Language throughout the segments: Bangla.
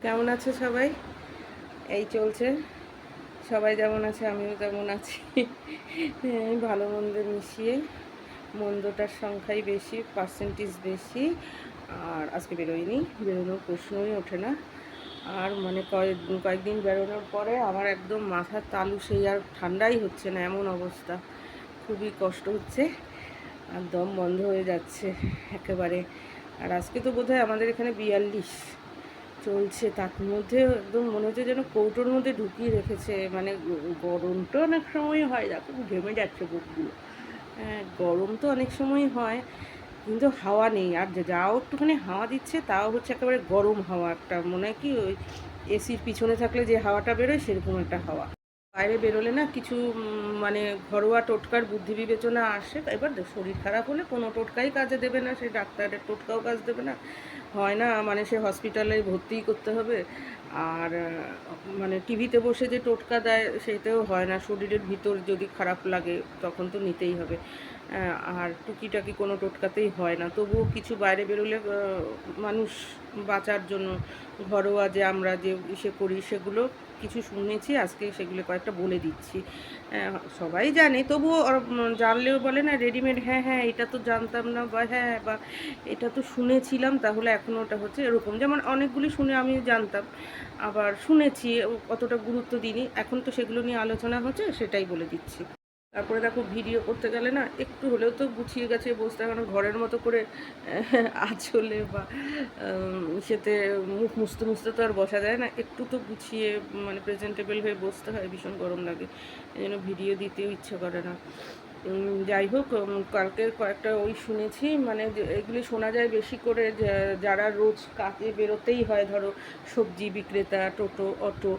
কেমন আছে সবাই? এই চলছে। সবাই যেমন আছে আমিও তেমন আছি। হ্যাঁ, ভালো মন্দ মিশিয়ে মন্দটার সংখ্যাই বেশি, পার্সেন্টেজ বেশি। আর আজকে বেরোয়নি, বেরোনোর প্রশ্নই ওঠে না। আর মানে কয়েকদিন বেরোনোর পরে আমার একদম মাথার তালু, সেই আর ঠান্ডাই হচ্ছে না, এমন অবস্থা। খুবই কষ্ট হচ্ছে, আর দম বন্ধ হয়ে যাচ্ছে একেবারে। আর আজকে তো বোধহয় আমাদের এখানে 42 চলছে, তার মধ্যে একদম মনে হচ্ছে যেন কৌটোর মধ্যে ঢুকিয়ে রেখেছে। মানে গরমটা অনেক সময় হয়, দেখো ঘেমে যাচ্ছে বুকগুলো। হ্যাঁ, গরম তো অনেক সময় হয়, কিন্তু হাওয়া নেই। আর যাও একটুখানি হাওয়া দিচ্ছে, তাও হচ্ছে একেবারে গরম হাওয়া, একটা মনে হয় কি ওই এসির পিছনে থাকলে যে হাওয়াটা বেরোয় সেরকম একটা হাওয়া। বাইরে বেরোলে না কিছু মানে ঘরোয়া টোটকার বুদ্ধি বিবেচনা আসে। এবার শরীর খারাপ হলে কোনো টোটকাই কাজে দেবে না, সে ডাক্তারের টোটকাও কাজ দেবে না, হয় না মানে সে হসপিটালে ভর্তিই করতে হবে। আর মানে টিভিতে বসে যে টোটকা দেয় সেটাও হয় না, শরীরের ভিতর যদি খারাপ লাগে তখন তো নিতেই হবে। আর টুকিটাকি কোনো টোটকাতেই হয় না। তবুও কিছু বাইরে বেরোলে মানুষ বাঁচার জন্য ঘরোয়া যে আমরা যে ইসে করি সেগুলো কিছু শুনেছি, আজকে সেগুলো কয়েকটা বলে দিচ্ছি। সবাই জানে, তবুও জানলেও বলে না রেডিমেড, হ্যাঁ হ্যাঁ এটা তো জানতাম না, বা হ্যাঁ বা এটা তো শুনেছিলাম তাহলে এখন ওটা হচ্ছে এরকম। যেমন অনেকগুলি শুনে আমি জানতাম, আবার শুনেছি অতটা গুরুত্ব দিইনি, এখন তো সেগুলো নিয়ে আলোচনা হচ্ছে, সেটাই বলে দিচ্ছি। তারপরে দেখো ভিডিও করতে গেলে না একটু হলেও তো গুছিয়ে গেছে বসতে, কারণ ঘরের মতো করে আঁচলে বা সেতে মুখ মুছতে মুছতে তো আর বসা যায় না, একটু তো গুছিয়ে মানে প্রেজেন্টেবল হয়ে বসতে হয়, ভীষণ গরম লাগে, এই জন্য ভিডিও দিতেও ইচ্ছে করে না। যাই হোক, কালকে কয়েকটা ওই শুনেছি, মানে এগুলি শোনা যায় বেশি করে যারা রোজ কাজে বেরোতেই হয়, ধরো সবজি বিক্রেতা, টোটো, অটো,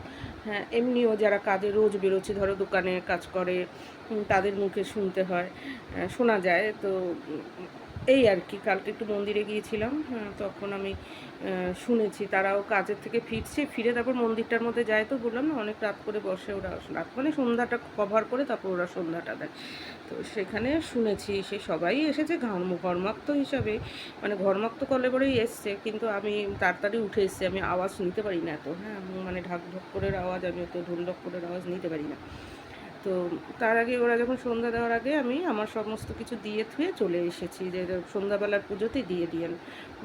হ্যাঁ এমনিও যারা কাজে রোজ বেরোচ্ছে, ধরো দোকানে কাজ করে, তাদের মুখে শুনতে হয়, শোনা যায়। তো এই আর কি, কালকে একটু মন্দিরে গিয়েছিলাম, তখন আমি শুনেছি তারাও কাজের থেকে ফিরছে, ফিরে তারপর মন্দিরটার মধ্যে যায়, তো বললাম না অনেক রাত করে বসে ওরা, রাত মানে সন্ধ্যাটা কভার করে তারপর ওরা সন্ধ্যাটা দেয়। তো সেখানে শুনেছি সে সবাই এসেছে ঘর্মাক্ত হিসাবে, মানে ঘর্মাক্ত করলে পরেই এসছে, কিন্তু আমি তাড়াতাড়ি উঠে এসেছি, আমি আওয়াজ নিতে পারি না এত, হ্যাঁ মানে ঢাক ঢক করে আওয়াজ, আমি অত ঢোলঢক করে আওয়াজ নিতে পারি না। তো তার আগে ওরা যখন সন্ধ্যা দেওয়ার আগে আমি আমার সমস্ত কিছু দিয়ে থুয়ে চলে এসেছি, যে সন্ধ্যাবেলার পুজোতেই দিয়ে দিয়েন,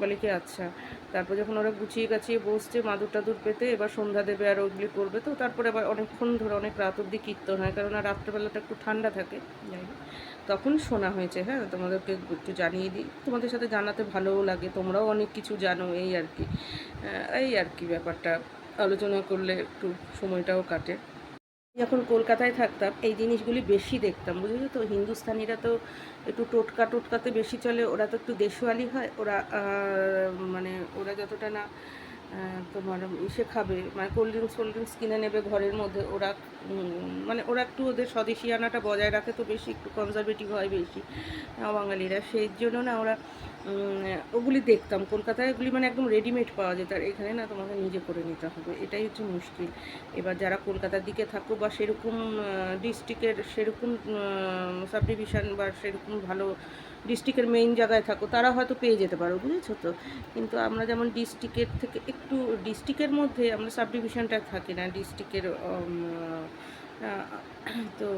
বলে কি আচ্ছা। তারপর যখন ওরা গুছিয়ে গাছিয়ে বসছে মাদুর টাদুর পেতে, এবার সন্ধ্যা দেবে আর ওগুলি করবে, তো তারপরে আবার অনেকক্ষণ ধরে অনেক রাত অবধি কীর্তন হয়, কারণ রাত্রেবেলাটা একটু ঠান্ডা থাকে। যাই হোক, তখন শোনা হয়েছে। হ্যাঁ, তোমাদেরকে একটু জানিয়ে দিই, তোমাদের সাথে জানাতে ভালোও লাগে, তোমরাও অনেক কিছু জানো, এই আর কি। এই আর কি ব্যাপারটা, আলোচনা করলে একটু সময়টাও কাটে। যখন কলকাতায় থাকতাম এই জিনিসগুলি বেশি দেখতাম, বুঝেছো তো। হিন্দুস্তানিরা তো একটু টোটকা টোটকাতে বেশি চলে, ওরা তো একটু দেশওয়ালি হয়, ওরা মানে ওরা যতটা না তোমার ইসে খাবে, মানে কোল্ড ড্রিঙ্কস কিনে নেবে ঘরের মধ্যে, ওরা মানে ওরা একটু ওদের স্বদেশিয়ানাটা বজায় রাখে, তো বেশি একটু কনজারভেটিভ হয় বেশি বাঙালিরা, সেই জন্য না ওরা ওগুলি দেখতাম। কলকাতায় ওগুলি মানে একদম রেডিমেড পাওয়া যেত, আর এখানে না তোমাকে নিজে করে নিতে হবে, এটাই হচ্ছে মুশকিল। এবার যারা কলকাতার দিকে থাকো বা সেরকম ডিস্ট্রিক্টের সেরকম সাব ডিভিশন বা সেরকম ভালো ডিস্ট্রিক্টের মেইন জায়গায় থাকো, তারা হয়তো পেয়ে যেতে পারো, বুঝেছো তো। কিন্তু আমরা যেমন ডিস্ট্রিক্টের থেকে একটু, ডিস্ট্রিক্টের মধ্যে আমরা সাব ডিভিশনটা থাকি না ডিস্ট্রিক্টের, তো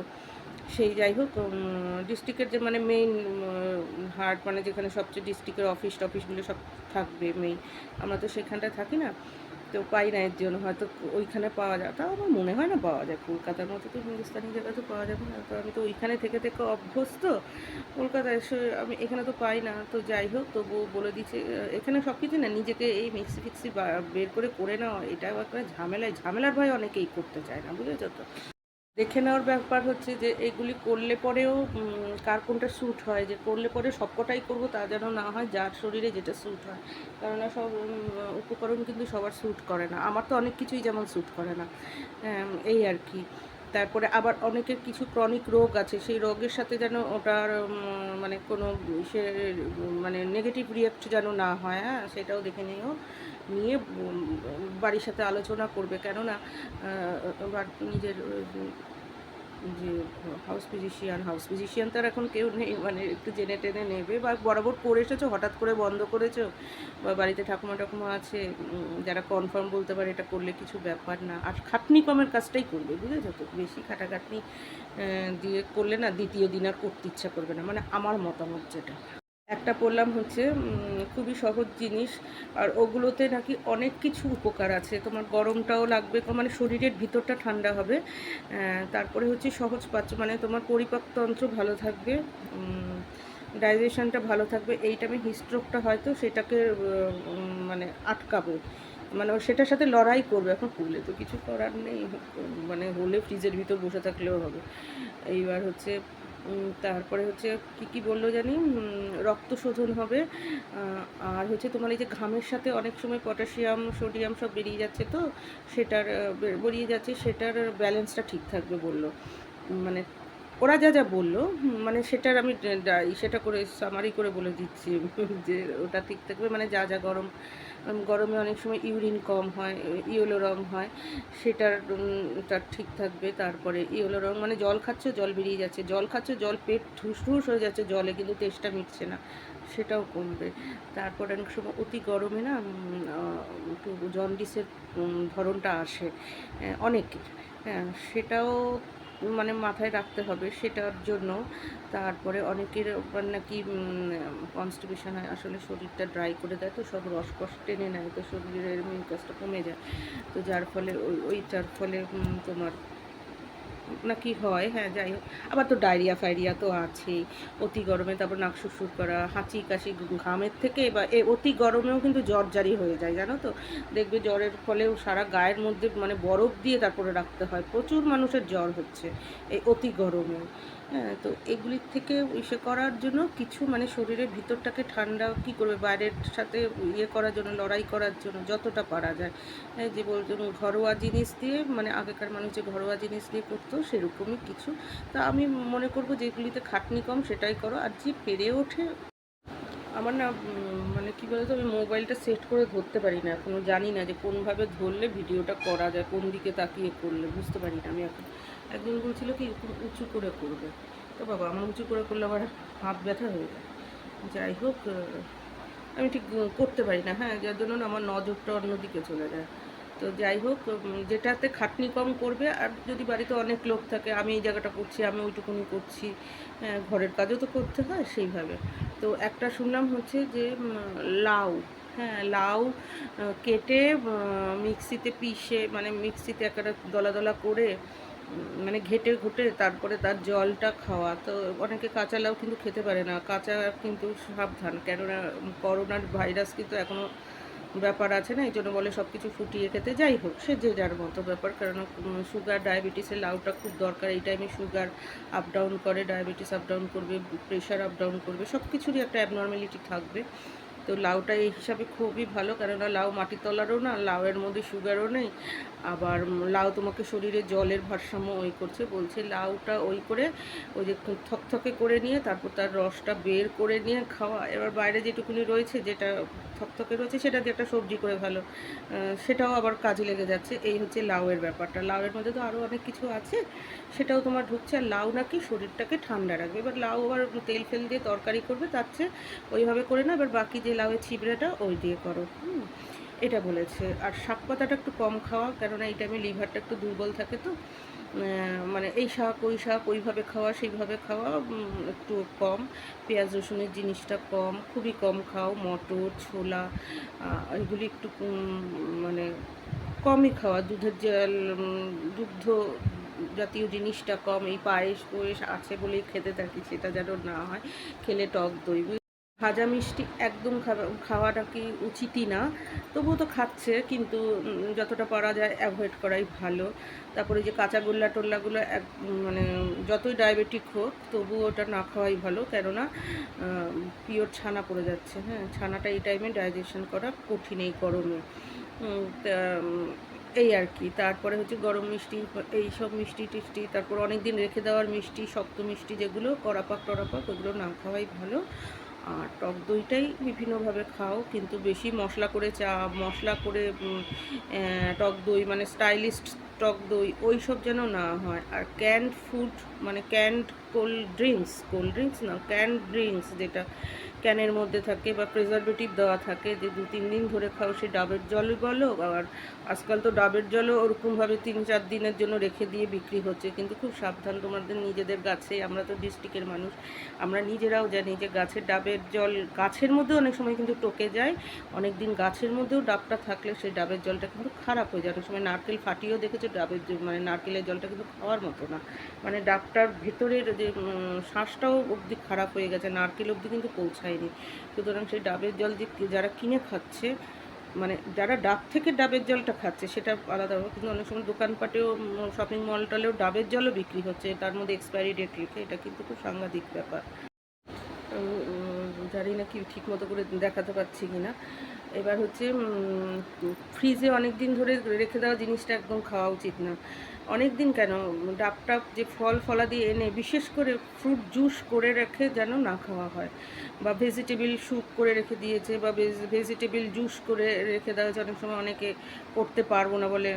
সেই যাই হোক, ডিস্ট্রিক্টের যে মানে মেইন হার্ট, মানে যেখানে সবচেয়ে ডিস্ট্রিক্টের অফিসগুলো সব থাকবে মেইন, আমরা তো সেখানটায় থাকি না, তো পাই না, এর জন্য হয়তো ওইখানে পাওয়া যায়, তাও আমার মনে হয় না পাওয়া যায়, কলকাতার মতো তো হিন্দুস্তানি জায়গা তো পাওয়া যাবে না, তো আমি তো ওইখানে থেকে থেকে অভ্যস্ত, কলকাতায় এসে আমি এখানে তো পাই না। তো যাই হোক, তবু বলে দিচ্ছে এখানে সব কিছু না নিজেকে এই মিক্সি ফিক্সি বের করে করে নেওয়া, এটাও একটা ঝামেলার ভয় অনেকেই করতে চায় না, বুঝেছো তো। দেখে নেওয়ার ব্যাপার হচ্ছে যে এগুলি করলে পরেও কার কোনটা স্যুট হয়, যে করলে পরে সবকটাই করবো তা যেন না হয়, যার শরীরে যেটা স্যুট হয়, কেননা সব উপকরণ কিন্তু সবার স্যুট করে না, আমার তো অনেক কিছুই যেমন স্যুট করে না, এই আর কি। তারপরে আবার অনেকের কিছু ক্রনিক রোগ আছে, সেই রোগের সাথে যেন ওটার মানে কোনো সে মানে নেগেটিভ রিয়াক্ট যেন না হয়, হ্যাঁ সেটাও দেখে নিও, নিয়ে বাড়ির সাথে আলোচনা করবে, কেননা নিজের যে হাউস ফিজিশিয়ান তো আর এখন কেউ নেই, মানে একটু জেনে টেনে নেবে, বা বরাবর করে এসেছো হঠাৎ করে বন্ধ করেছো, বা বাড়িতে ঠাকুমা ঠাকুমা আছে যারা কনফার্ম বলতে পারে এটা করলে কিছু ব্যাপার না। আর খাটনি কমের কাজটাই করবে, বুঝেছো তো? বেশি খাটাখাটনি দিয়ে করলে না দ্বিতীয় দিন আর করতে ইচ্ছা করবে না, মানে আমার মতামত যেটা। একটা পড়লাম হচ্ছে খুবই সহজ জিনিস, আর ওগুলোতে নাকি অনেক কিছু উপকার আছে। তোমার গরমটাও লাগবে, মানে শরীরের ভিতরটা ঠান্ডা হবে। তারপরে হচ্ছে সহজ পাচ্য, মানে তোমার পরিপাকতন্ত্র ভালো থাকবে, ডাইজেশনটা ভালো থাকবে। এই টাইমে হিস্ট্রোকটা হয়তো সেটাকে মানে আটকাবে, মানে ও সেটার সাথে লড়াই করবে। এখন হলে তো কিছু করার নেই, মানে হলে ফ্রিজের ভিতর বসে থাকলেও হবে। এইবার হচ্ছে তারপরে হচ্ছে কি বললো জানি, রক্ত শোধন হবে। আর হচ্ছে তোমার এই যে ঘামের সাথে অনেক সময় পটাশিয়াম সোডিয়াম সব বেরিয়ে যাচ্ছে, তো সেটার বেরিয়ে যাচ্ছে, সেটার ব্যালেন্সটা ঠিক থাকবে বললো। মানে ওরা যা যা বললো, মানে সেটার আমি সেটা করে সামারি করে বলে দিচ্ছি যে ওটা ঠিক থাকবে, মানে যা যা গরমে অনেক সময় ইউরিন কম হয়, ইয়েলো রং হয়, সেটার তার ঠিক থাকবে। তারপরে ইয়েলো রং মানে জল খাচ্ছ জল বেরিয়ে যাচ্ছে, জল খাচ্ছ জল পেট ঠুস ঠুস হয়ে যাচ্ছে জলে, কিন্তু টেস্টটা মিটছে না, সেটাও কমবে। তারপর অনেক সময় অতি গরমে না একটু জন্ডিসের ধরনটা আসে অনেকের, হ্যাঁ সেটাও মানে মাথায় রাখতে হবে সেটার জন্য। তারপরে অনেকের নাকি কনস্টিপেশন হয়, আসলে শরীরটা ড্রাই করে দেয়, তো সব রসকস টেনে নেয়, তো শরীরের মিউকাসটা কমে যায়, তো যার ফলে ওইটার ফলে তোমার নাকি হয়, হ্যাঁ যাই হোক। আবার তো ডায়রিয়া ফাইরিয়া তো আছেই অতি গরমে, তারপর নাক সুরসুর করা, হাঁচি কাশি ঘামের থেকে, বা অতি গরমেও কিন্তু জ্বর জারি হয়ে যায়, জানো তো? দেখবে জ্বরের ফলেও সারা গায়ের মধ্যে মানে বরফ দিয়ে তারপরে রাখতে হয়, প্রচুর মানুষের জ্বর হচ্ছে এই অতি গরমে। হ্যাঁ, তো এগুলির থেকে ইসে করার জন্য কিছু মানে শরীরের ভিতরটাকে ঠান্ডা কী করবে, বাইরের সাথে ইয়ে করার জন্য, লড়াই করার জন্য যতটা পারা যায়, যে বলতো ঘরোয়া জিনিস দিয়ে, মানে আগেকার মানুষ যে ঘরোয়া জিনিস দিয়ে করতো সেরকমই কিছু। তা আমি মনে করবো যেগুলিতে খাটনি কম সেটাই করো। আর যে পেরে ওঠে, আমার না মানে কী বলতো, আমি মোবাইলটা সেট করে ধরতে পারি না এখনও, জানি না যে কোনভাবে ধরলে ভিডিওটা করা যায়, কোন দিকে তাকিয়ে করলে বুঝতে পারি না আমি এখন। একজন বলছিল কি উঁচু করে করবে, তো বাবা আমার উঁচু করে করলে আবার হাত ব্যথা হয়ে যায়। যাই হোক, আমি ঠিক করতে পারি না, হ্যাঁ যার জন্য না আমার নজরটা অন্যদিকে চলে যায়। তো যাই হোক, যেটাতে খাটনি কম করবে, আর যদি বাড়িতে অনেক লোক থাকে, আমি এই জায়গাটা করছি আমি ওইটুকুনি করছি, ঘরের কাজও তো করতে হয় সেইভাবে। তো একটা শুনলাম হচ্ছে যে লাউ, হ্যাঁ লাউ কেটে মিক্সিতে পিষে, মানে মিক্সিতে একটা দলা দলা করে মানে ঘেটে ঘুটে তারপরে তার জলটা খাওয়া। তো অনেকে কাঁচা লাউ কিন্তু খেতে পারে না, কাঁচা কিন্তু সাবধান, কেননা করোনার ভাইরাস কিন্তু এখনও ব্যাপার আছে না, এই জন্য বলে সব কিছু ফুটিয়ে খেতে। যাই হোক, সে যে যার মতো ব্যাপার, কারণ সুগার ডায়াবেটিসে লাউটা খুব দরকার। এই টাইমে সুগার আপ ডাউন করে, ডায়াবেটিস আপ ডাউন করবে, প্রেশার আপ ডাউন করবে, সব কিছুরই একটা অ্যাবনর্মালিটি থাকবে। তো লাউটা এই হিসাবে খুবই ভালো, কেননা লাউ মাটির তলারও না, লাউয়ের মধ্যে সুগারও নেই, আবার লাউ তোমাকে শরীরে জলের ভারসাম্য ওই করছে। বলছে লাউটা ওই করে ওই যে থকথকে করে নিয়ে তারপর তার রসটা বের করে নিয়ে খাওয়া। এবার বাইরে যেটুকুনি রয়েছে, যেটা থকথকে রয়েছে, সেটা দিয়ে একটা সবজি করে ভালো, সেটাও আবার কাজে লেগে যাচ্ছে। এই হচ্ছে লাউয়ের ব্যাপারটা। লাউয়ের মধ্যে তো আরও অনেক কিছু আছে, সেটাও তোমার ঢুকছে। আর লাউ নাকি শরীরটাকে ঠান্ডা রাখবে। এবার লাউ আবার তেল ফেল দিয়ে তরকারি করবে, তার চেয়ে ওইভাবে করে না, এবার বাকি যে লাউয়ের ছিবড়াটা ওই দিয়ে করো, এটা বলেছে। আর শাক পাতাটা একটু কম খাওয়া, কেননা এই টাইমে লিভারটা একটু দুর্বল থাকে, তো মানে এই শাক ওই শাক ওইভাবে খাওয়া সেইভাবে খাওয়া একটু কম। পেঁয়াজ রসুনের জিনিসটা কম, খুবই কম খাও। মটর ছোলা এগুলি একটু মানে কমই খাওয়া। দুধের জল দুগ্ধ জাতীয় জিনিসটা কম। এই পায়েস পয়েস আছে বলেই খেতে থাকি, সেটা যেন না হয়। খেলে টক দই, ভাজা মিষ্টি একদম খাওয়াটা কি উচিতই না, তবুও তো খাচ্ছে, কিন্তু যতটা পারা যায় অ্যাভয়েড করাই ভালো। তারপরে যে কাঁচা গোল্লা টোল্লাগুলো মানে যতই ডায়াবেটিক হোক তবুও ওটা না খাওয়াই ভালো, কেননা পিওর ছানা পড়ে যাচ্ছে। হ্যাঁ, ছানাটা এই টাইমে ডাইজেশন করা কঠিন এই গরমে। এই আর কি। তারপরে হচ্ছে গরম মিষ্টি, এইসব মিষ্টি টিষ্টি, তারপর অনেক দিন রেখে দেওয়ার মিষ্টি, শক্ত মিষ্টি যেগুলো কড়াপাক টড়াপাক, ওগুলো না খাওয়াই ভালো। আর টক দইটাই বিভিন্নভাবে খাও, কিন্তু বেশি মশলা করে মশলা করে টক দই মানে স্টাইলিস্ট টক দই ওই সব যেন না হয়। আর ক্যান্ড ফুড মানে ক্যান্ড কোল্ড ড্রিঙ্কস না, ক্যান্ড ড্রিঙ্কস যেটা ক্যানের মধ্যে থাকে বা প্রিজারভেটিভ দেওয়া থাকে, যে 2-3 দিন ধরে খাও, সে ডাবের জল বলো। আর আজকাল তো ডাবের জলও ওরকমভাবে 3-4 দিনের জন্য রেখে দিয়ে বিক্রি হচ্ছে, কিন্তু খুব সাবধান তোমাদের নিজেদের গাছে। আমরা তো ডিস্ট্রিক্টের মানুষ, আমরা নিজেরাও জানি যে গাছের ডাবের জল গাছের মধ্যেও অনেক সময় কিন্তু টকে যায়। অনেক দিন গাছের মধ্যেও ডাবটা থাকলে সেই ডাবের জলটা কিন্তু খারাপ হয়ে যায়। অনেক সময় নারকেল ফাটিয়েও দেখেছো ডাবের মানে নারকেলের জলটা কিন্তু খাওয়ার মতো না, মানে ডাবটার ভেতরের যে শ্বাসটাও অবধি খারাপ হয়ে গেছে, নারকেল অবধি কিন্তু পৌঁছায়নি। সুতরাং সেই ডাবের জল যে যারা কিনে খাচ্ছে, মানে যারা ডাব থেকে ডাবের জলটা খাচ্ছে সেটা আলাদা, কিন্তু অনেক সময় দোকানপাটেও শপিং মল টলেও ডাবের জলও বিক্রি হচ্ছে, তার মধ্যে এক্সপায়ারি ডেট লিখে। এটা কিন্তু খুব সাংঘাতিক ব্যাপার। জানি না কি ঠিক মতো করে দেখাতে পারছি কি না। এবার হচ্ছে ফ্রিজে অনেক দিন ধরে রেখে দেওয়া জিনিসটা একদম খাওয়া উচিত না। অনেক দিন কেন, ডাব যে ফলাদি এনে বিশেষ করে ফ্রুট জুস করে রেখে যেন না খাওয়া হয়, বা ভেজিটেবিল স্যুপ করে রেখে দিয়েছে, বা ভেজিটেবিল জুস করে রেখে দেওয়া হয়েছে। অনেক সময় অনেকে করতে পারবো না বলে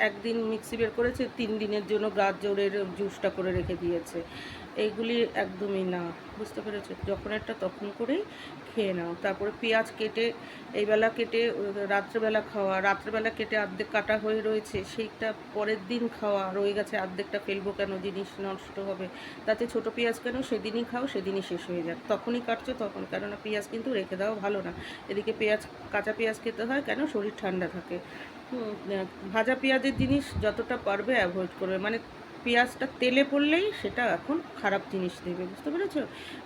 একদিন মিক্সি বের করেছে, 3 দিনের জন্য গাজরের জুসটা করে রেখে দিয়েছে। এইগুলি একদমই না, বুঝতে পেরেছো? যখন একটা তখন করেই খেয়ে নাও। তারপরে পেঁয়াজ কেটে এইবেলা কেটে রাত্রেবেলা খাওয়া, রাত্রেবেলা কেটে অর্ধেক কাটা হয়ে রয়েছে সেইটা পরের দিন খাওয়া, রয়ে গেছে অর্ধেকটা ফেলবো কেন, জিনিস নষ্ট হবে। তাতে ছোট পেঁয়াজ কেন, সেদিনই খাও, সেদিনই শেষ হয়ে যাক, তখনই কাটছো তখন, কেননা পেঁয়াজ কিন্তু রেখে দেওয়া ভালো না। এদিকে কাঁচা পেঁয়াজ খেতে হয় কেন, শরীর ঠান্ডা থাকে। ভাজা পেঁয়াজের জিনিস যতটা পারবে অ্যাভয়েড করবে, মানে পেঁয়াজটা তেলে পড়লেই সেটা এখন খারাপ জিনিস দেবে, বুঝতে পেরেছ?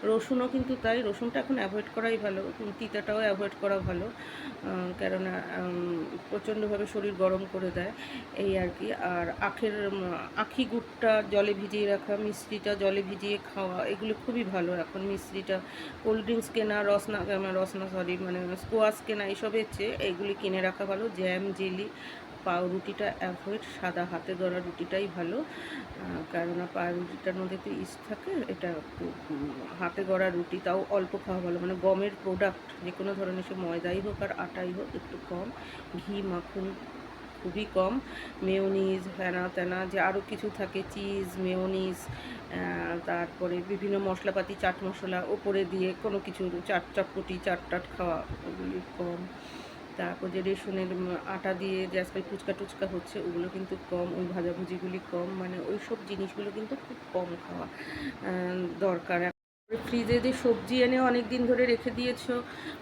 রসুনও কিন্তু তাই, রসুনটা এখন অ্যাভয়েড করাই ভালো, তিতাটাও অ্যাভয়েড করা ভালো, কেননা প্রচণ্ডভাবে শরীর গরম করে দেয়, এই আর কি। আর আখি গুড়টা জলে ভিজিয়ে রাখা, মিষ্টিটা জলে ভিজিয়ে খাওয়া, এগুলো খুবই ভালো এখন। মিষ্টিটা কোল্ড ড্রিঙ্কস কেনা, রসনা সরি মানে স্কোয়াশ কেনা, এসবের চেয়ে এইগুলি কিনে রাখা ভালো। জ্যাম, জেলি, পাউরুটিটা অ্যাভয়েড, সাদা হাতে গড়া রুটিটাই ভালো, কেননা পাউরুটিটার মধ্যে একটু ইস্ট থাকে, এটা একটু হাতে গড়া রুটি তাও অল্প খাওয়া ভালো, মানে গমের প্রোডাক্ট যে কোনো ধরনের, সে ময়দাই হোক আর আটাই হোক, একটু কম, ঘি মাখন খুবই কম, মেয়োনিজ হ্যানা ত্যানা যে আরও কিছু থাকে, চিজ, মেয়োনিজ, তারপরে বিভিন্ন মশলাপাতি, চাট মশলা ওপরে দিয়ে কোনো কিছু চটপটি চাট খাওয়া, ওগুলি কম। তারপর যে রেশনের আটা দিয়ে যে আজকাল ফুচকা টুচকা হচ্ছে, ওগুলো কিন্তু কম, ওই ভাজাভুজিগুলি কম, মানে ওই সব জিনিসগুলো কিন্তু খুব কম খাওয়া দরকার। ফ্রিজে যে সবজি এনে অনেক দিন ধরে রেখে দিয়েছো,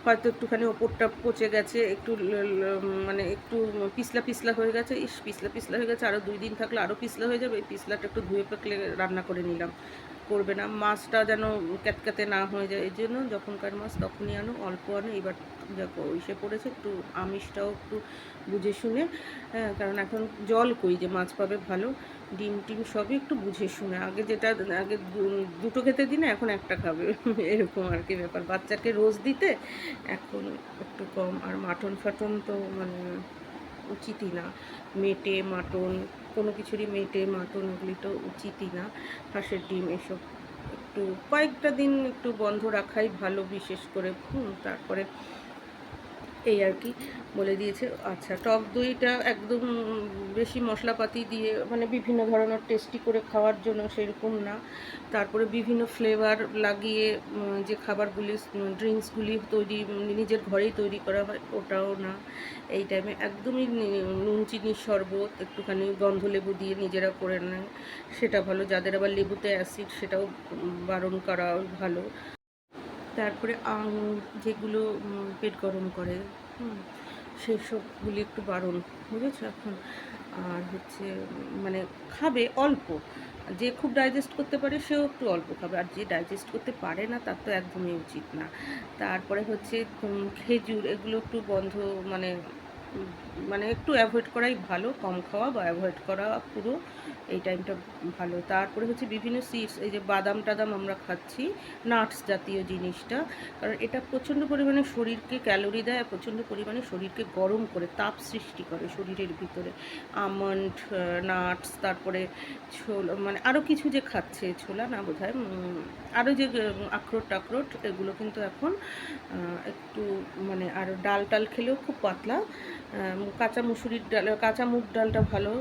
হয়তো একটুখানি ওপরটা পচে গেছে, একটু মানে একটু পিছলা পিছলা হয়ে গেছে, পিছলা পিছলা হয়ে গেছে, আরও 2 দিন থাকলে আরও পিছলা হয়ে যাবে, এই পিছলাটা একটু ধুয়ে পাকলে রান্না করে নিলাম, করবে না। মাছটা যেন ক্যাতক্যাতে না হয়ে যায়, এই জন্য যখনকার মাছ তখনই আনো, অল্প আনো। এবার দেখো ইসে পড়েছে, একটু আমিষটাও একটু বুঝে শুনে, হ্যাঁ, কারণ এখন জল কই যে মাছ পাবে ভালো, ডিম টিম সবই একটু বুঝে শুনে। আগে দুটো খেতে দিই না, এখন একটা খাবে এরকম আর কি ব্যাপার। বাচ্চাকে রোজ দিতে এখন একটু কম। আর মাটন ফাটন তো মানে উচিতই না, মেটে মাটন, কোনো কিছুরই মেটে মাটন এগুলি তো উচিতই না। হাঁসের ডিম এসব একটু কয়েকটা দিন একটু বন্ধ রাখাই ভালো, বিশেষ করে। তারপরে এই আর কি বলে দিয়েছে। আচ্ছা, টক দইটা একদম বেশি মশলাপাতি দিয়ে মানে বিভিন্ন ধরনের টেস্টি করে খাওয়ার জন্য সেরকম না। তারপরে বিভিন্ন ফ্লেভার লাগিয়ে যে খাবারগুলি, ড্রিঙ্কসগুলি তৈরি নিজের ঘরেই তৈরি করা হয়, ওটাও না। এই টাইমে একদমই নুন চিনির শরবত একটুখানি গন্ধলেবু দিয়ে নিজেরা করে নেয়, সেটা ভালো। যাদের আবার লেবুতে অ্যাসিড, সেটাও বারণ করা ভালো। তারপরে যেগুলো পেট গরম করে, সেসবগুলি একটু বারণ, বুঝেছো এখন। আর হচ্ছে মানে খাবে অল্প, যে খুব ডাইজেস্ট করতে পারে সেও একটু অল্প খাবে, আর যে ডাইজেস্ট করতে পারে না তার তো একদমই উচিত না। তারপরে হচ্ছে খেজুর, এগুলো একটু বন্ধ, মানে মানে একটু অ্যাভয়েড করাই ভালো, কম খাওয়া বা অ্যাভয়েড করা পুরো এই টাইমটা ভালো। তারপরে হচ্ছে বিভিন্ন সিডস, এই যে বাদাম টাদাম আমরা খাচ্ছি, নাটস জাতীয় জিনিসটা, কারণ এটা প্রচণ্ড পরিমাণে শরীরকে ক্যালোরি দেয়, প্রচণ্ড পরিমাণে শরীরকে গরম করে, তাপ সৃষ্টি করে শরীরের ভিতরে। আমন্ড, নাটস, তারপরে ছোলা, মানে আরও কিছু যে খাচ্ছে, ছোলা না বোধহয়, আরও যে আখরোট টাখরোট, এগুলো কিন্তু এখন একটু মানে, আর ডাল টাল খেলেও খুব পাতলা। কাঁচা মুসুরির ডাল, কাঁচা মুগ ডালটা ভালো,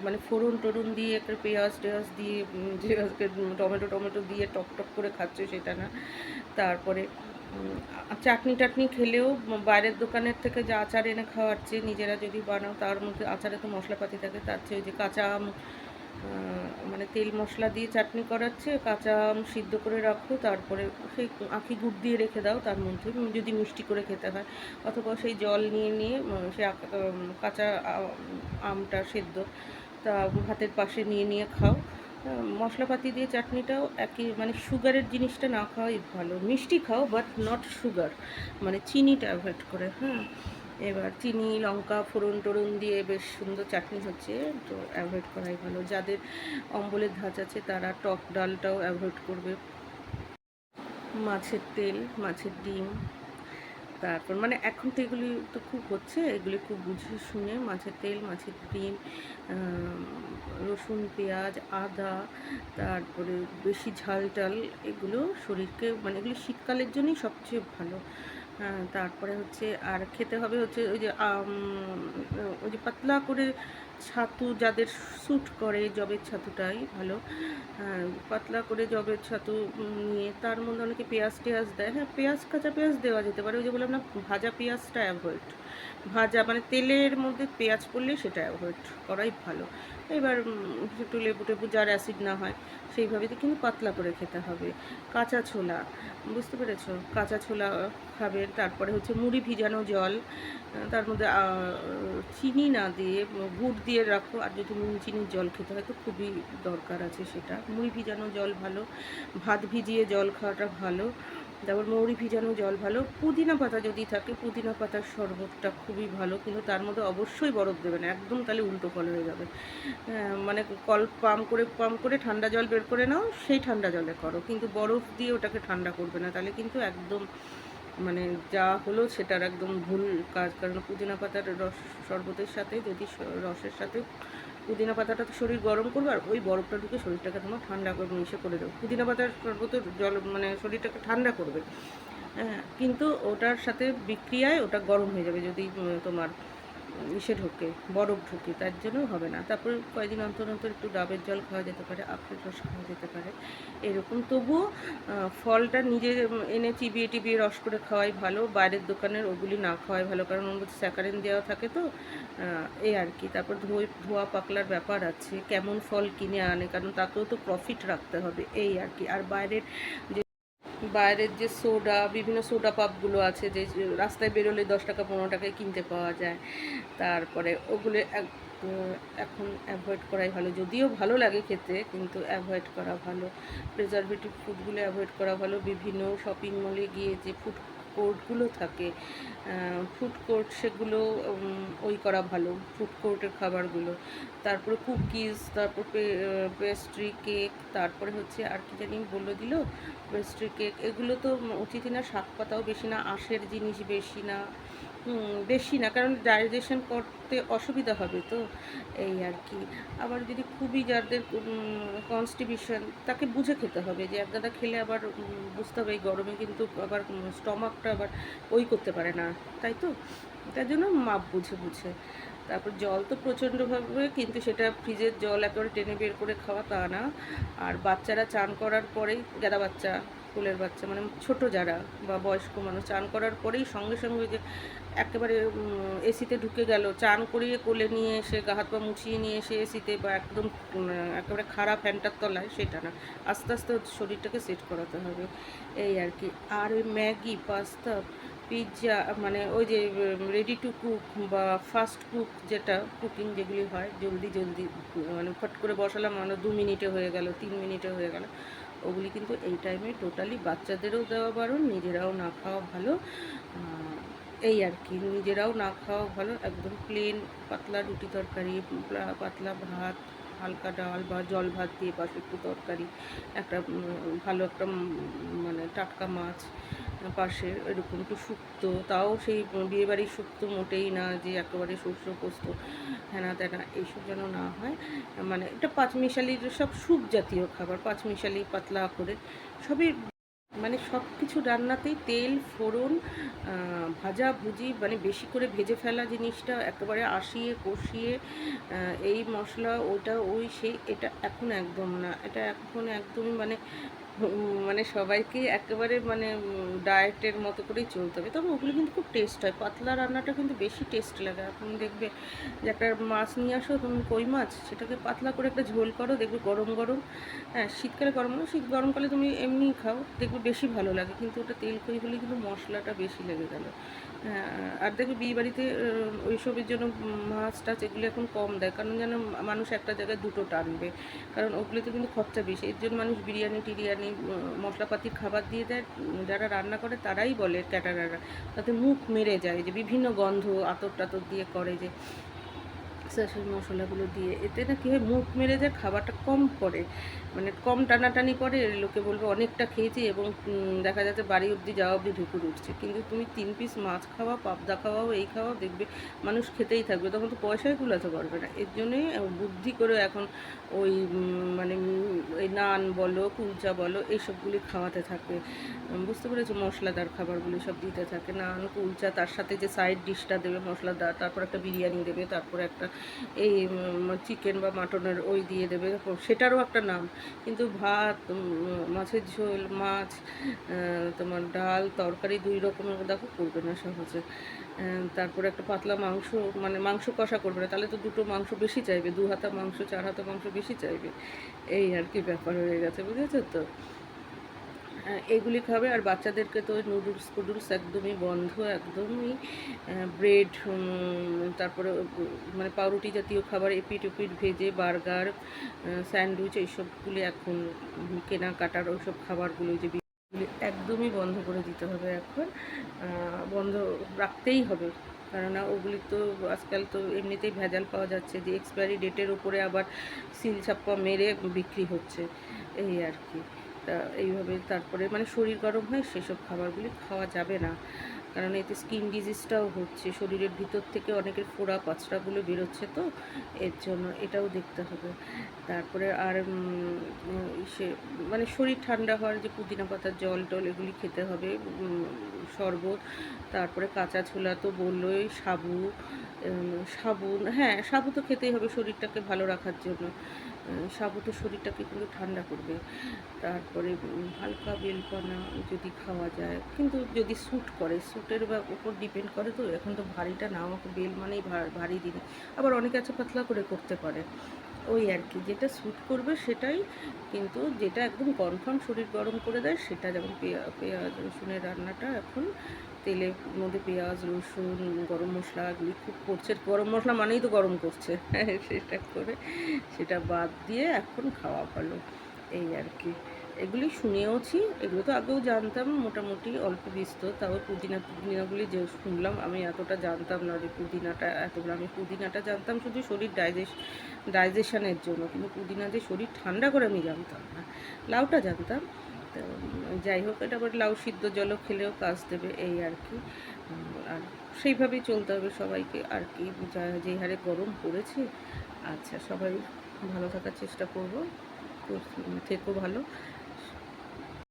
মানে ফোড়ন টোড়ন দিয়ে একটা পেঁয়াজ টেয়াজ দিয়ে, যে আজকে টমেটো টমেটো দিয়ে টক টক করে খাচ্ছে সেটা না। তারপরে চাটনি টাটনি খেলেও বাইরের দোকানের থেকে যে আচার এনে খাওয়াচ্ছে, নিজেরা যদি বানাও তার মধ্যে আচারে তো মশলাপাতি থাকে, তার চেয়ে যে কাঁচা আম, মানে তেল মশলা দিয়ে চাটনি করাচ্ছে, কাঁচা আম সিদ্ধ করে রাখো, তারপরে সেই আখি গুড় দিয়ে রেখে দাও তার মধ্যে, যদি মিষ্টি করে খেতে হয়, অথবা সেই জল নিয়ে নিয়ে সে কাঁচা আমটা সেদ্ধ তা ভাতের পাশে নিয়ে নিয়ে খাও। মশলাপাতি দিয়ে চাটনিটাও একই, মানে সুগারের জিনিসটা না খাওয়াই ভালো। মিষ্টি খাও বাট নট সুগার, মানে চিনিটা অ্যাভয়েড করে। হ্যাঁ, এবার চিনি লঙ্কা ফোড়ন টোড়ন দিয়ে বেশ সুন্দর চাটনি হচ্ছে, তো অ্যাভয়েড করাই ভালো। যাদের অম্বলের ধাঁচ আছে তারা টক ডালটাও অ্যাভয়েড করবে। মাছের তেল, মাছের ডিম, তারপর মানে এখন তো এগুলি তো খুব হচ্ছে, এগুলি খুব বুঝে শুনে মাছের তেল, মাছের ডিম, রসুন পেঁয়াজ আদা, তারপরে বেশি ঝাল টাল, এগুলো শরীরকে, মানে এগুলি শীতকালের জন্যই সবচেয়ে ভালো। তারপরে হচ্ছে আর খেতে হবে হচ্ছে ওই যে পাতলা করে ছাতু, যাদের স্যুট করে জবের ছাতুটাই ভালো। পাতলা করে জবের ছাতু নিয়ে তার মধ্যে অনেকে পেঁয়াজ টেয়াজ দেয়। হ্যাঁ, পেঁয়াজ, কাঁচা পেঁয়াজ দেওয়া যেতে পারে, ওই যে বললাম না, ভাজা পেঁয়াজটা অ্যাভয়েড, ভাজা মানে তেলের মধ্যে পেঁয়াজ পড়লে সেটা অ্যাভয়েড করাই ভালো। এবার একটু লেবু টেবু, যার অ্যাসিড না হয় সেইভাবে, কিন্তু পাতলা করে খেতে হবে। কাঁচা ছোলা, বুঝতে পেরেছো, কাঁচা ছোলা খাবে। তারপরে হচ্ছে মুড়ি ভিজানো জল, তার মধ্যে চিনি না দিয়ে গুড় দিয়ে রাখো, আর যদি নুন চিনির জল খেতে হয় তো খুবই দরকার আছে সেটা। মুড়ি ভিজানো জল ভালো, ভাত ভিজিয়ে জল খাওয়াটা ভালো, তারপর মৌরি ভিজানো জল ভালো। পুদিনা পাতা যদি থাকে, পুদিনা পাতার শরবতটা খুবই ভালো, কিন্তু তার মধ্যে অবশ্যই বরফ দেবে না একদম, তাহলে উল্টো ফল হয়ে যাবে। মানে কল পাম্প করে ঠান্ডা জল বের করে নাও, সেই ঠান্ডা জলে করো, কিন্তু বরফ দিয়ে ওটাকে ঠান্ডা করবে না, তাহলে কিন্তু একদম মানে যা হলো সেটার একদম ভুল কাজ। কারণ পুদিনা পাতার রস শরবতের সাথে, যদি রসের সাথে পুদিনা পাতাটা তো শরীর গরম করবে, আর ওই বরফটা ঢুকে শরীরটাকে তোমার ঠান্ডা করে মিশে করে দেবে। পুদিনা পাতার শরবতের জল মানে শরীরটাকে ঠান্ডা করবে, হ্যাঁ, কিন্তু ওটার সাথে বিক্রিয়ায় ওটা গরম হয়ে যাবে যদি তোমার ইসে ঢোকে, বরফ ঢোকে, তার জন্য হবে না। তারপরে কয়েকদিন অন্তর অন্তর একটু ডাবের জল খাওয়া যেতে পারে, আখের রস খাওয়া যেতে পারে, এরকম। তবুও ফলটা নিজে এনে চিবিয়ে টিবিয়ে রস করে খাওয়াই ভালো, বাইরের দোকানের ওগুলি না খাওয়াই ভালো, কারণ ওর মধ্যে স্যাকারিন দেওয়া থাকে, তো এই আর কি। তারপর ধোয়া পাকলার ব্যাপার আছে, কেমন ফল কিনে আনে, কারণ তাতেও তো প্রফিট রাখতে হবে, এই আর কি। আর বাইরের যে সোডা, বিভিন্ন সোডা পাপগুলো আছে, যে রাস্তায় বেরোলে 10 টাকা 15 টাকায় কিনতে পাওয়া যায়, তারপরে ওগুলো এখন অ্যাভয়েড করাই ভালো। যদিও ভালো লাগে খেতে, কিন্তু অ্যাভয়েড করা ভালো। প্রিজারভেটিভ ফুডগুলো অ্যাভয়েড করা ভালো। বিভিন্ন শপিং মলে গিয়ে যে ফুড কোর্টগুলো থাকে, ফুড কোর্ট, সেগুলো ওই করা ভালো, ফুড কোর্টের খাবারগুলো। তারপরে কুকিজ, তারপর পেস্ট্রি কেক, তারপরে হচ্ছে আর কি জানি বলে দিল, পেস্ট্রি কেক, এগুলো তো উচিতই না। শাক পাতাও বেশি না, আঁশের জিনিস বেশি না, কারণ ডাইজেশন করতে অসুবিধা হবে, তো এই আর কি। আবার যদি খুবই যাদের কনস্টিবিউশন, তাকে বুঝে খেতে হবে, যে একগাদা খেলে আবার বুঝতে হবে এই গরমে কিন্তু আবার স্টমাকটা আবার ওই করতে পারে না, তাই তো, তার জন্য মাপ বুঝে বুঝে। তারপর জল তো প্রচণ্ডভাবে, কিন্তু সেটা ফ্রিজের জল একেবারে টেনে বের করে খাওয়া তা না। আর বাচ্চারা চান করার পরেই, গেদা বাচ্চা, কোলের বাচ্চা, মানে ছোট যারা বা বয়স্ক মানুষ, চান করার পরেই সঙ্গে সঙ্গে যে একেবারে এসিতে ঢুকে গেল, চান করিয়ে কোলে নিয়ে এসে গা হাত পা মুছিয়ে নিয়ে এসে এসিতে, বা একদম একেবারে খারাপ ফ্যানটার তলায়, সেটা না। আস্তে আস্তে শরীরটাকে সেট করাতে হবে, এই আর কি। আর ওই ম্যাগি, পাস্তা, পিৎজা, মানে ওই যে রেডি টু কুক বা ফাস্ট কুক, যেটা কুকিং যেগুলি হয় জলদি জলদি, মানে ফট করে বসালাম, মানে 2 মিনিটে হয়ে গেল, 3 মিনিটে হয়ে গেল, ওগুলি কিন্তু এই টাইমে টোটালি বাচ্চাদেরও দেওয়া বারণ, নিজেরাও না খাওয়া ভালো। এই আর কি, নিজেরাও না খাওয়া ভালো, একদম প্লেন পাতলা রুটি তরকারি, পাতলা ভাত, হালকা ডাল বা জল ভাত দিয়ে পাশে একটু তরকারি, একটা ভালো একটা মানে টাটকা মাছ পাশে, এরকম একটু শুক্তো, তাও সেই বিয়েবাড়ির শুক্তো মোটেই না যে একেবারে শস্য পোস্ত হ্যানা ত্যানা, এইসব যেন না হয়। মানে এটা পাঁচমিশালির সব স্যুপ জাতীয় খাবার, পাঁচমিশালি পাতলা করে সবই, মানে সব কিছু রান্নাতেই তেল ফোড়ন ভাজা ভুজি, মানে বেশি করে ভেজে ফেলা জিনিসটা একেবারে আশিয়ে কষিয়ে এই মশলা ওটা ওই সেই, এটা এখন একদম না, এটা এখন একদমই মানে মানে সবাইকে একেবারে মানে ডায়েটের মতো করেই চলতে হবে। তবে ওগুলো কিন্তু খুব টেস্ট হয়, পাতলা রান্নাটা কিন্তু বেশি টেস্ট লাগে। এখন দেখবে যে একটা মাছ নিয়ে আসো তুমি, কই মাছ, সেটাকে পাতলা করে একটা ঝোল করো, দেখবে গরম গরম, হ্যাঁ শীতকালে গরম না, গরমকালে তুমি এমনিই খাও, দেখবে বেশি ভালো লাগে। কিন্তু ওটা তেল কই হলে কিন্তু মশলাটা বেশি লেগে গেল। হ্যাঁ, আর দেখবে বিয়েবাড়িতে ওইসবের জন্য মাছ টাছ এগুলো এখন কম দেয়, কারণ যেন মানুষ একটা জায়গায় দুটো টানবে, কারণ ওগুলোতে কিন্তু খরচা বেশি। এর জন্য মানুষ বিরিয়ানি টিরিয়ানি মশলাপাতির খাবার দিয়ে দেয়। যারা রান্না করে তারাই বলে ক্যাটারাররা, তাতে মুখ মেরে যায়, যে বিভিন্ন গন্ধ আতর টাতর দিয়ে করে, যে সেই মশলাগুলো দিয়ে, এতে না কী হয়, মুখ মেরে যায়, খাবারটা কম পড়ে, মানে কম টানাটানি করে, লোকে বলবে অনেকটা খেয়েছি, এবং দেখা যাচ্ছে বাড়ি অবধি যাওয়া অবধি ঢুকুর উঠছে। কিন্তু তুমি 3 পিস মাছ খাওয়া, পাবদা খাওয়াও, এই খাওয়াও, দেখবে মানুষ খেতেই থাকবে, তখন তো পয়সাই কুলাতে পারবে না। এর জন্যই বুদ্ধি করে এখন ওই মানে এই নান বলো, কুলচা বলো, এইসবগুলি খাওয়াতে থাকে, বুঝতে পেরেছো, মশলাদার খাবারগুলি সব দিতে থাকে, নান কুলচা, তার সাথে যে সাইড ডিশটা দেবে মশলাদার, তারপর একটা বিরিয়ানি দেবে, তারপর একটা এই চিকেন বা মাটনের ওই দিয়ে দেবে, সেটারও একটা নাম। কিন্তু ভাত, মাছের ঝোল, মাছ, তোমার ডাল তরকারি 2 রকমের দেখো করবে না সহজে। তারপরে একটা পাতলা মাংস, মানে মাংস কষা করবে না, তাহলে তো 2টো মাংস বেশি চাইবে, 2 হাতা মাংস 4 হাতা মাংস বেশি চাইবে, এই আর কি ব্যাপার হয়ে গেছে, বুঝেছো তো। এগুলি খাবে। আর বাচ্চাদেরকে তো নুডলস ফুডলস একদমই বন্ধ, একদমই ব্রেড, তারপরে মানে পাউরুটি জাতীয় খাবার এপিট ওপিট ভেজে, বার্গার, স্যান্ডউইচ, এইসবগুলি এখন কেনাকাটার ওইসব খাবারগুলো যে একদমই বন্ধ করে দিতে হবে এখন, বন্ধ রাখতেই হবে। কেননা ওগুলি তো আজকাল তো এমনিতেই ভেজাল পাওয়া যাচ্ছে, যে এক্সপায়ারি ডেটের ওপরে আবার সিল ছাপ্পা মেরে বিক্রি হচ্ছে, এই আর কি। তা এইভাবে তারপরে মানে শরীর গরম হয়, সেসব খাবারগুলি খাওয়া যাবে না, কারণ এতে স্কিন ডিজিজটাও হচ্ছে, শরীরের ভিতর থেকে অনেকের ফোড়া পাঁচড়াগুলো বেরোচ্ছে, তো এর জন্য এটাও দেখতে হবে। তারপরে আর সে মানে শরীর ঠান্ডা হওয়ার যে পুদিনা পাতার জল টল এগুলি খেতে হবে, শরবত, তারপরে কাঁচা ছোলা তো বললোই, সাবু, সাবু, হ্যাঁ সাবু তো খেতেই হবে শরীরটাকে ভালো রাখার জন্য, সাবু তো শরীরটাকে কিন্তু ঠান্ডা করবে। তারপরে হালকা বেলপানা যদি খাওয়া যায়, কিন্তু যদি স্যুট করে, স্যুটের বা উপর ডিপেন্ড করে, তো এখন তো ভারীটা না, আমাকে বেল মানেই ভারী দিন, আবার অনেকে আছে পাতলা করে করতে পারে, ওই আর কি, যেটা স্যুট করবে সেটাই। কিন্তু যেটা একদম কনফার্ম শরীর গরম করে দেয় সেটা, যেমন পেঁয়াজ রসুনের রান্নাটা এখন তেলের মধ্যে পেঁয়াজ রসুন গরম মশলা এগুলি খুব করছে, গরম মশলা মানেই তো গরম করছে সেটা করে, সেটা বাদ দিয়ে এখন খাওয়া ভালো, এই আর কি। এগুলি শুনেওছি, এগুলো তো আগেও জানতাম মোটামুটি অল্প বিস্তর, তাও পুদিনাগুলি যে শুনলাম, আমি এতটা জানতাম না যে পুদিনাটা এতগুলো, আমি পুদিনাটা জানতাম শুধু শরীর ডাইজেশনের জন্য, কিন্তু পুদিনা যে শরীর ঠান্ডা করে আমি জানতাম না। লাউটা জানতাম, তো যাই হোক, এটা আবার লাউ সিদ্ধ জলও খেলেও কাজ দেবে, এই আর কি। আর সেইভাবেই চলতে হবে সবাইকে, আর কি, যে হারে গরম পড়েছে। আচ্ছা, সবাই ভালো থাকার চেষ্টা করবো, থেকো ভালো।